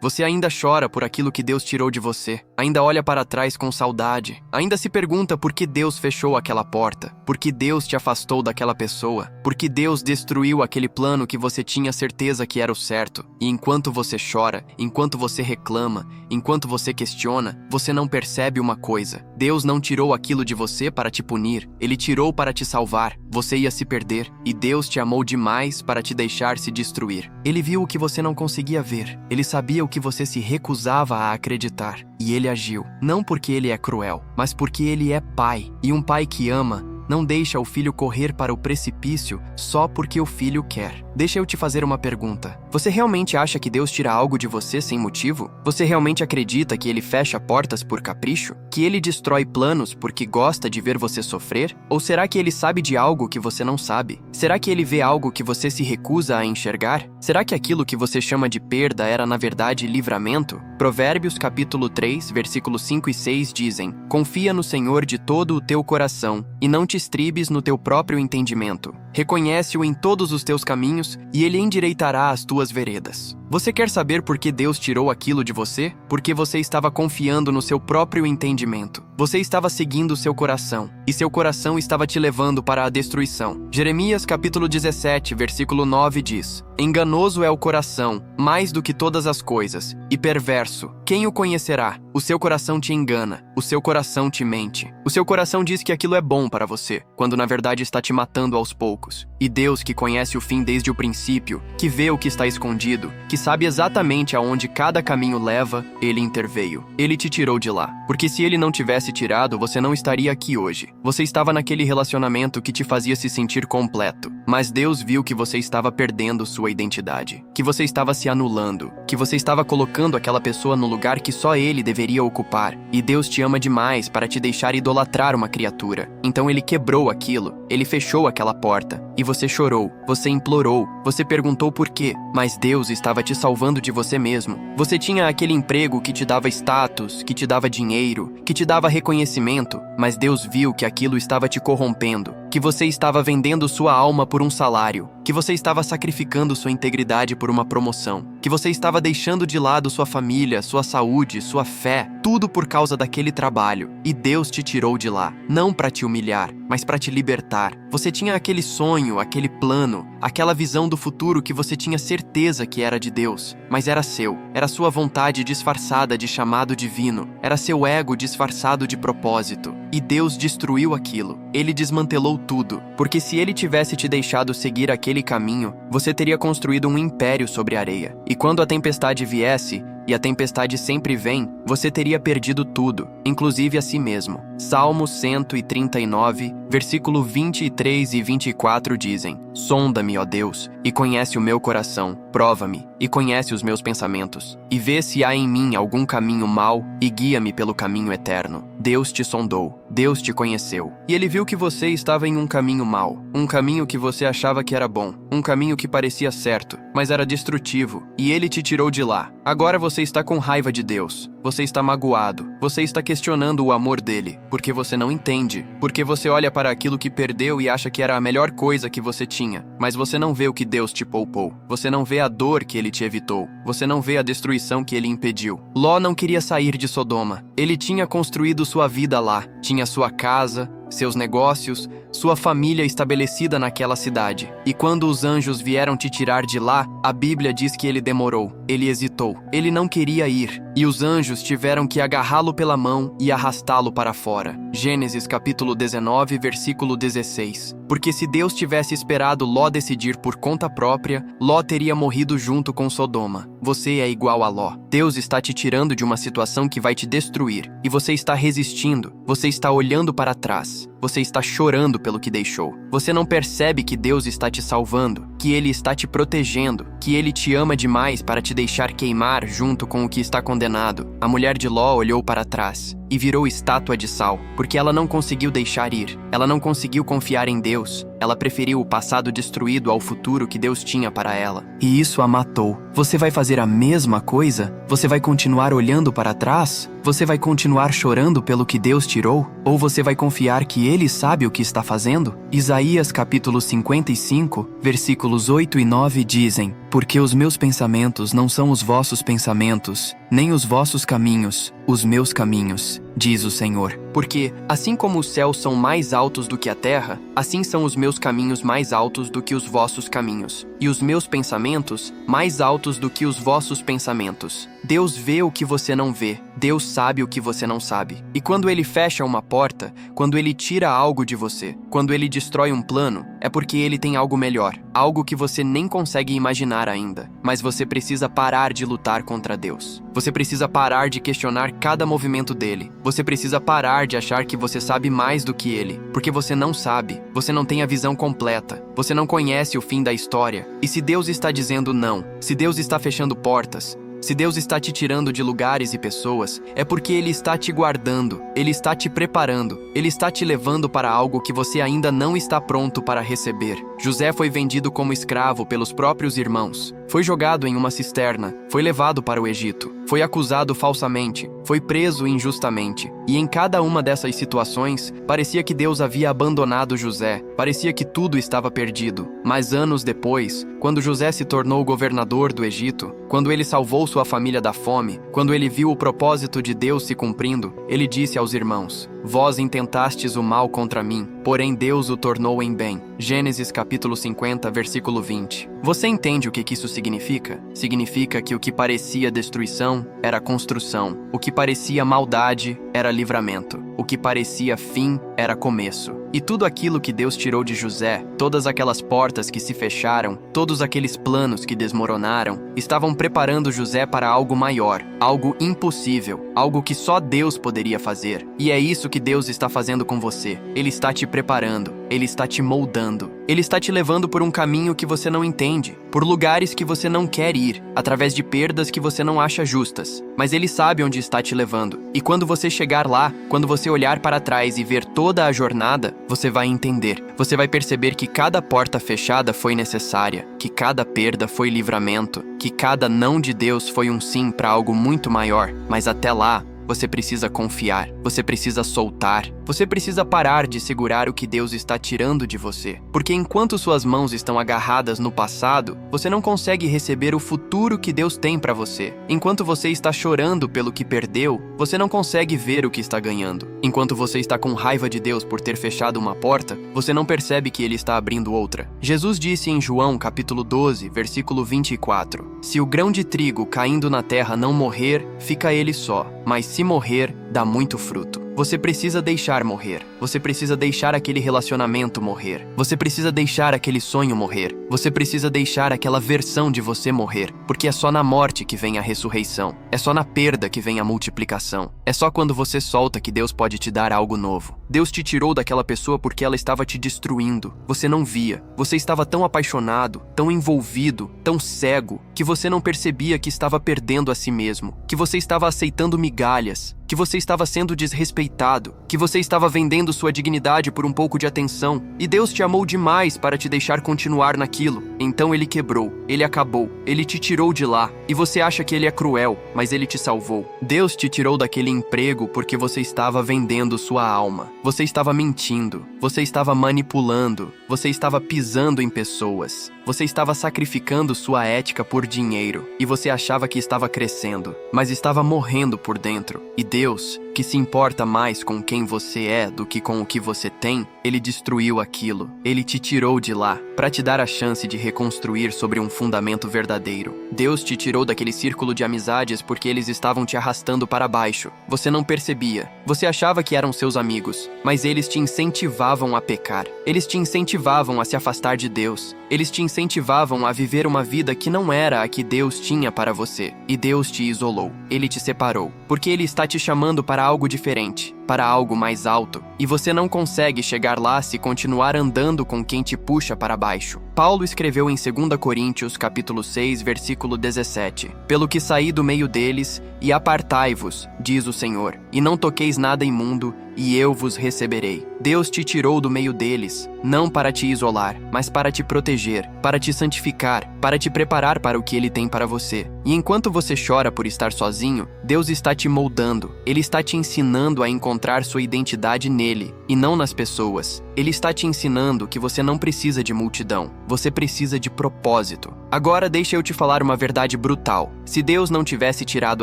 Você ainda chora por aquilo que Deus tirou de você. Ainda olha para trás com saudade. Ainda se pergunta por que Deus fechou aquela porta. Por que Deus te afastou daquela pessoa. Por que Deus destruiu aquele plano que você tinha certeza que era o certo. E enquanto você chora, enquanto você reclama, enquanto você questiona, você não percebe uma coisa. Deus não tirou aquilo de você para te punir. Ele tirou para te salvar. Você ia se perder. E Deus te amou demais para te deixar se destruir. Ele viu o que você não conseguia ver. Ele sabia o que você se recusava a acreditar. E ele agiu. Não porque ele é cruel, mas porque ele é pai. E um pai que ama não deixa o filho correr para o precipício só porque o filho quer. Deixa eu te fazer uma pergunta. Você realmente acha que Deus tira algo de você sem motivo? Você realmente acredita que ele fecha portas por capricho? Que ele destrói planos porque gosta de ver você sofrer? Ou será que ele sabe de algo que você não sabe? Será que ele vê algo que você se recusa a enxergar? Será que aquilo que você chama de perda era na verdade livramento? Provérbios capítulo 3, versículos 5 e 6 dizem: Confia no Senhor de todo o teu coração e não te estribes no teu próprio entendimento. Reconhece-o em todos os teus caminhos e ele endireitará as tuas veredas. Você quer saber por que Deus tirou aquilo de você? Porque você estava confiando no seu próprio entendimento. Você estava seguindo o seu coração, e seu coração estava te levando para a destruição. Jeremias capítulo 17, versículo 9 diz: Enganoso é o coração, mais do que todas as coisas, e perverso. Quem o conhecerá? O seu coração te engana, o seu coração te mente. O seu coração diz que aquilo é bom para você, quando na verdade está te matando aos poucos. E Deus, que conhece o fim desde o princípio, que vê o que está escondido, que sabe exatamente aonde cada caminho leva, ele interveio. Ele te tirou de lá. Porque se ele não tivesse tirado, você não estaria aqui hoje. Você estava naquele relacionamento que te fazia se sentir completo. Mas Deus viu que você estava perdendo sua identidade, que você estava se anulando, que você estava colocando aquela pessoa no lugar que só ele deveria ocupar. E Deus te ama demais para te deixar idolatrar uma criatura. Então ele quebrou aquilo, ele fechou aquela porta. E você chorou, você implorou, você perguntou por quê, mas Deus estava te salvando de você mesmo. Você tinha aquele emprego que te dava status, que te dava dinheiro, que te dava reconhecimento, mas Deus viu que aquilo estava te corrompendo, que você estava vendendo sua alma por um salário, que você estava sacrificando sua integridade por uma promoção, que você estava deixando de lado sua família, sua saúde, sua fé, tudo por causa daquele trabalho. E Deus te tirou de lá, não para te humilhar, mas para te libertar. Você tinha aquele sonho, aquele plano, aquela visão do futuro que você tinha certeza que era de Deus, mas era seu, era sua vontade disfarçada de chamado divino, era seu ego disfarçado de propósito. E Deus destruiu aquilo, ele desmantelou tudo, porque se ele tivesse te deixado seguir aquele caminho, você teria construído um império sobre a areia. E quando a tempestade viesse, e a tempestade sempre vem, você teria perdido tudo, inclusive a si mesmo. Salmo 139, versículo 23 e 24 dizem: Sonda-me, ó Deus, e conhece o meu coração, prova-me, e conhece os meus pensamentos, e vê se há em mim algum caminho mau, e guia-me pelo caminho eterno. Deus te sondou, Deus te conheceu, e ele viu que você estava em um caminho mau, um caminho que você achava que era bom, um caminho que parecia certo, mas era destrutivo, e ele te tirou de lá. Agora você está com raiva de Deus, você está magoado, você está questionando o amor dele, porque você não entende, porque você olha para aquilo que perdeu e acha que era a melhor coisa que você tinha, mas você não vê o que Deus te poupou, você não vê a dor que ele te evitou, você não vê a destruição que ele impediu. Ló não queria sair de Sodoma, ele tinha construído sua vida lá, tinha sua casa, seus negócios, sua família estabelecida naquela cidade. E quando os anjos vieram te tirar de lá, a Bíblia diz que ele demorou, ele hesitou, ele não queria ir, e os anjos tiveram que agarrá-lo pela mão e arrastá-lo para fora. Gênesis capítulo 19, versículo 16. Porque se Deus tivesse esperado Ló decidir por conta própria, Ló teria morrido junto com Sodoma. Você é igual a Ló. Deus está te tirando de uma situação que vai te destruir, e você está resistindo, você está olhando para trás. Você está chorando pelo que deixou. Você não percebe que Deus está te salvando, que Ele está te protegendo, que Ele te ama demais para te deixar queimar junto com o que está condenado. A mulher de Ló olhou para trás e virou estátua de sal, porque ela não conseguiu deixar ir. Ela não conseguiu confiar em Deus. Ela preferiu o passado destruído ao futuro que Deus tinha para ela. E isso a matou. Você vai fazer a mesma coisa? Você vai continuar olhando para trás? Você vai continuar chorando pelo que Deus tirou? Ou você vai confiar que Ele sabe o que está fazendo? Isaías capítulo 55, versículo versículos 8 e 9 dizem: Porque os meus pensamentos não são os vossos pensamentos, nem os vossos caminhos, os meus caminhos, diz o Senhor. Porque, assim como os céus são mais altos do que a terra, assim são os meus caminhos mais altos do que os vossos caminhos, e os meus pensamentos mais altos do que os vossos pensamentos. Deus vê o que você não vê, Deus sabe o que você não sabe. E quando Ele fecha uma porta, quando Ele tira algo de você, quando Ele destrói um plano, é porque Ele tem algo melhor, algo que você nem consegue imaginar ainda. Mas você precisa parar de lutar contra Deus. Você precisa parar de questionar cada movimento dele. Você precisa parar de achar que você sabe mais do que ele, porque você não sabe. Você não tem a visão completa. Você não conhece o fim da história. E se Deus está dizendo não, se Deus está fechando portas, se Deus está te tirando de lugares e pessoas, é porque Ele está te guardando, Ele está te preparando, Ele está te levando para algo que você ainda não está pronto para receber. José foi vendido como escravo pelos próprios irmãos, foi jogado em uma cisterna, foi levado para o Egito, foi acusado falsamente, foi preso injustamente. E em cada uma dessas situações, parecia que Deus havia abandonado José, parecia que tudo estava perdido. Mas anos depois, quando José se tornou governador do Egito, quando ele salvou sua família da fome, quando ele viu o propósito de Deus se cumprindo, ele disse aos irmãos: Vós intentastes o mal contra mim, porém Deus o tornou em bem. Gênesis capítulo 50, versículo 20. Você entende o que isso significa? Significa que o que parecia destruição era construção. O que parecia maldade era livramento. O que parecia fim era começo. E tudo aquilo que Deus tirou de José, todas aquelas portas que se fecharam, todos aqueles planos que desmoronaram, estavam preparando José para algo maior, algo impossível, algo que só Deus poderia fazer. E é isso que Deus está fazendo com você. Ele está te preparando, Ele está te moldando. Ele está te levando por um caminho que você não entende, por lugares que você não quer ir, através de perdas que você não acha justas. Mas Ele sabe onde está te levando. E quando você chegar lá, quando você olhar para trás e ver toda a jornada, você vai entender. Você vai perceber que cada porta fechada foi necessária, que cada perda foi livramento, que cada não de Deus foi um sim para algo muito maior. Mas até lá, você precisa confiar, você precisa soltar, você precisa parar de segurar o que Deus está tirando de você. Porque enquanto suas mãos estão agarradas no passado, você não consegue receber o futuro que Deus tem para você. Enquanto você está chorando pelo que perdeu, você não consegue ver o que está ganhando. Enquanto você está com raiva de Deus por ter fechado uma porta, você não percebe que Ele está abrindo outra. Jesus disse em João capítulo 12, versículo 24: Se o grão de trigo caindo na terra não morrer, fica ele só, mas se morrer, dá muito fruto. Você precisa deixar morrer. Você precisa deixar aquele relacionamento morrer. Você precisa deixar aquele sonho morrer. Você precisa deixar aquela versão de você morrer. Porque é só na morte que vem a ressurreição. É só na perda que vem a multiplicação. É só quando você solta que Deus pode te dar algo novo. Deus te tirou daquela pessoa porque ela estava te destruindo. Você não via. Você estava tão apaixonado, tão envolvido, tão cego, que você não percebia que estava perdendo a si mesmo. Que você estava aceitando migalhas. Que você estava sendo desrespeitado, que você estava vendendo sua dignidade por um pouco de atenção, e Deus te amou demais para te deixar continuar naquilo. Então Ele quebrou, Ele acabou, Ele te tirou de lá, e você acha que Ele é cruel, mas Ele te salvou. Deus te tirou daquele emprego porque você estava vendendo sua alma, você estava mentindo, você estava manipulando, você estava pisando em pessoas, você estava sacrificando sua ética por dinheiro, e você achava que estava crescendo, mas estava morrendo por dentro. E Deus, que se importa mais com quem você é do que com o que você tem, Ele destruiu aquilo. Ele te tirou de lá para te dar a chance de reconstruir sobre um fundamento verdadeiro. Deus te tirou daquele círculo de amizades porque eles estavam te arrastando para baixo. Você não percebia. Você achava que eram seus amigos, mas eles te incentivavam a pecar. Eles te incentivavam a se afastar de Deus. Eles te incentivavam a viver uma vida que não era a que Deus tinha para você. E Deus te isolou. Ele te separou. Porque Ele está te chamando para algo diferente, para algo mais alto. E você não consegue chegar lá se continuar andando com quem te puxa para baixo. Paulo escreveu em 2 Coríntios, capítulo 6, versículo 17: Pelo que saí do meio deles, e apartai-vos, diz o Senhor, e não toqueis nada imundo, e eu vos receberei. Deus te tirou do meio deles, não para te isolar, mas para te proteger, para te santificar, para te preparar para o que Ele tem para você. E enquanto você chora por estar sozinho, Deus está te moldando. Ele está te ensinando a encontrar sua identidade nele, e não nas pessoas. Ele está te ensinando que você não precisa de multidão, você precisa de propósito. Agora deixa eu te falar uma verdade brutal. Se Deus não tivesse tirado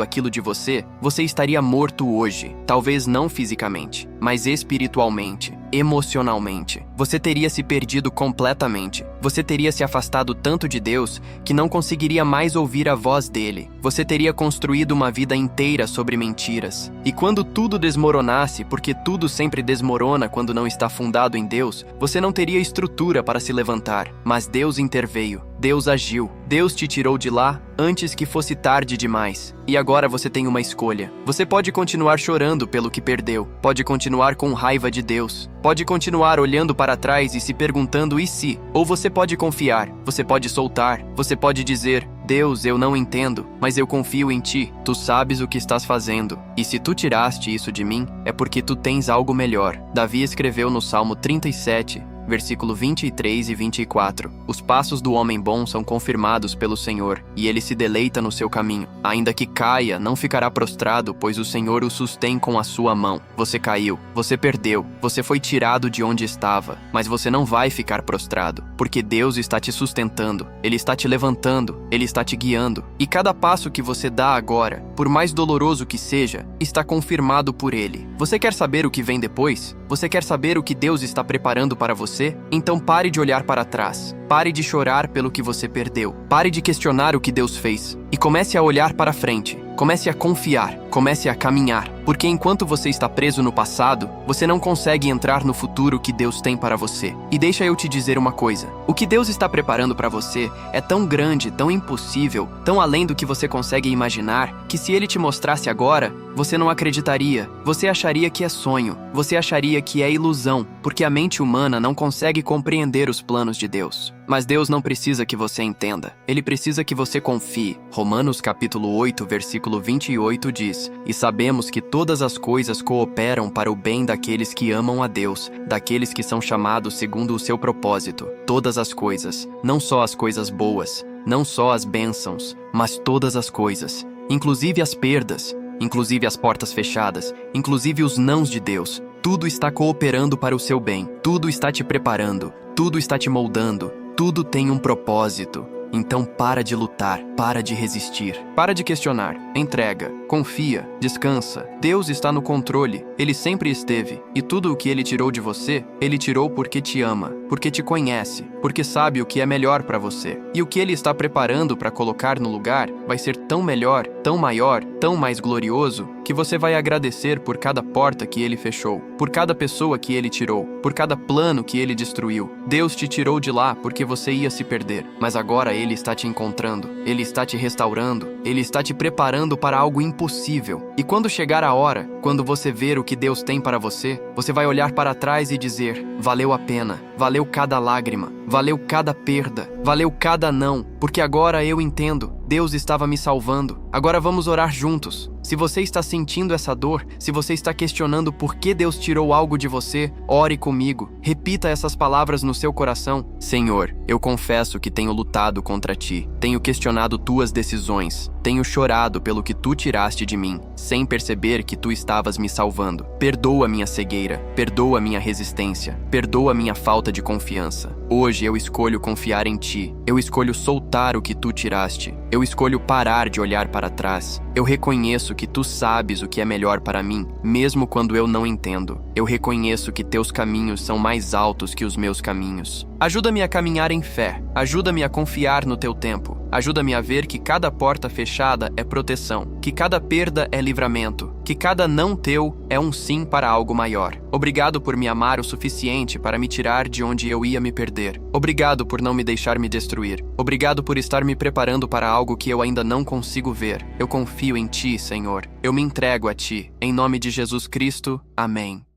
aquilo de você, você estaria morto hoje. Talvez não fisicamente, mas espiritualmente, emocionalmente. Você teria se perdido completamente. Você teria se afastado tanto de Deus que não conseguiria mais ouvir a voz dele. Você teria construído uma vida inteira sobre mentiras. E quando tudo desmoronasse, porque tudo sempre desmorona quando não está fundado em Deus, você não teria estrutura para se levantar. Mas Deus interveio. Deus agiu. Deus te tirou de lá antes que fosse tarde demais. E agora você tem uma escolha. Você pode continuar chorando pelo que perdeu. Pode continuar com raiva de Deus. Pode continuar olhando para trás e se perguntando e se? Ou você pode confiar. Você pode soltar. Você pode dizer: Deus, eu não entendo, mas eu confio em ti. Tu sabes o que estás fazendo. E se tu tiraste isso de mim, é porque tu tens algo melhor. Davi escreveu no Salmo 37, versículo 23 e 24. Os passos do homem bom são confirmados pelo Senhor, e ele se deleita no seu caminho. Ainda que caia, não ficará prostrado, pois o Senhor o sustém com a sua mão. Você caiu, você perdeu, você foi tirado de onde estava, mas você não vai ficar prostrado, porque Deus está te sustentando, Ele está te levantando, Ele está te guiando. E cada passo que você dá agora, por mais doloroso que seja, está confirmado por Ele. Você quer saber o que vem depois? Você quer saber o que Deus está preparando para você? Então pare de olhar para trás. Pare de chorar pelo que você perdeu. Pare de questionar o que Deus fez. E comece a olhar para frente. Comece a confiar. Comece a caminhar. Porque enquanto você está preso no passado, você não consegue entrar no futuro que Deus tem para você. E deixa eu te dizer uma coisa. O que Deus está preparando para você é tão grande, tão impossível, tão além do que você consegue imaginar, que se Ele te mostrasse agora, você não acreditaria. Você acharia que é sonho. Você acharia que é ilusão, porque a mente humana não consegue compreender os planos de Deus. Mas Deus não precisa que você entenda. Ele precisa que você confie. Romanos capítulo 8, versículo 28 diz: E sabemos que todas as coisas cooperam para o bem daqueles que amam a Deus, daqueles que são chamados segundo o seu propósito. Todas as coisas, não só as coisas boas, não só as bênçãos, mas todas as coisas, inclusive as perdas, inclusive as portas fechadas, inclusive os nãos de Deus. Tudo está cooperando para o seu bem. Tudo está te preparando. Tudo está te moldando. Tudo tem um propósito. Então para de lutar, para de resistir, para de questionar, entrega, confia, descansa. Deus está no controle, Ele sempre esteve, e tudo o que Ele tirou de você, Ele tirou porque te ama, porque te conhece, porque sabe o que é melhor para você. E o que Ele está preparando para colocar no lugar vai ser tão melhor, tão maior, tão mais glorioso, que você vai agradecer por cada porta que Ele fechou, por cada pessoa que Ele tirou, por cada plano que Ele destruiu. Deus te tirou de lá porque você ia se perder, mas agora Ele está te encontrando, Ele está te restaurando, Ele está te preparando para algo impossível. E quando chegar a hora, quando você ver o que Deus tem para você, você vai olhar para trás e dizer: valeu a pena, valeu cada lágrima, valeu cada perda, valeu cada não, porque agora eu entendo, Deus estava me salvando. Agora vamos orar juntos. Se você está sentindo essa dor, se você está questionando por que Deus tirou algo de você, ore comigo. Repita essas palavras no seu coração. Senhor, eu confesso que tenho lutado contra ti. Tenho questionado tuas decisões. Tenho chorado pelo que tu tiraste de mim, sem perceber que tu estavas me salvando. Perdoa minha cegueira. Perdoa minha resistência. Perdoa minha falta de confiança. Hoje eu escolho confiar em ti. Eu escolho soltar o que tu tiraste. Eu escolho parar de olhar para trás. Eu reconheço que tu sabes o que é melhor para mim, mesmo quando eu não entendo. Eu reconheço que teus caminhos são mais altos que os meus caminhos. Ajuda-me a caminhar em fé. Ajuda-me a confiar no teu tempo. Ajuda-me a ver que cada porta fechada é proteção, que cada perda é livramento, que cada não teu é um sim para algo maior. Obrigado por me amar o suficiente para me tirar de onde eu ia me perder. Obrigado por não me deixar me destruir. Obrigado por estar me preparando para algo que eu ainda não consigo ver. Eu confio em ti, Senhor. Eu me entrego a ti. Em nome de Jesus Cristo. Amém.